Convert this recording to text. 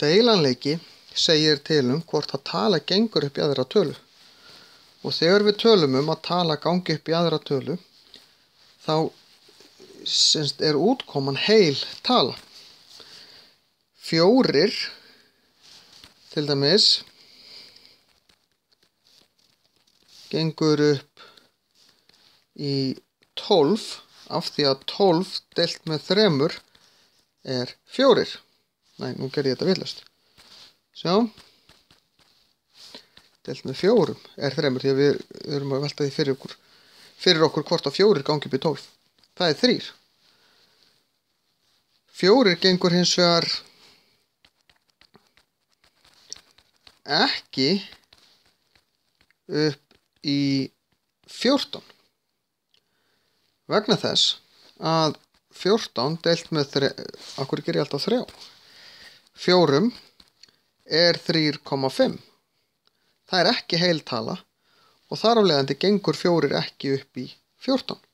Deilanleiki segir til hvort að tala gengur upp í aðra tölu. Og þegar við tölum að tala gangi upp í aðra tölu, þá er útkoman heil tala. 4 til dæmis gengur upp í 12 af því að 12 deilt með 3 er 4. Nei, nú gerði ég þetta vitlaust. Sjá. Deilt með 4 er 3 því að við erum að velta því fyrir okkur hvort að 4 gangi upp í 12. Það er 3. 4 gengur hins vegar ekki upp í 14. Vegna þess að 14 deilt með 3, akkur ger ég alltaf 3? 4 er 3,5. Það er ekki heil tala og þar af leiðandi gengur 4 ekki upp í 14.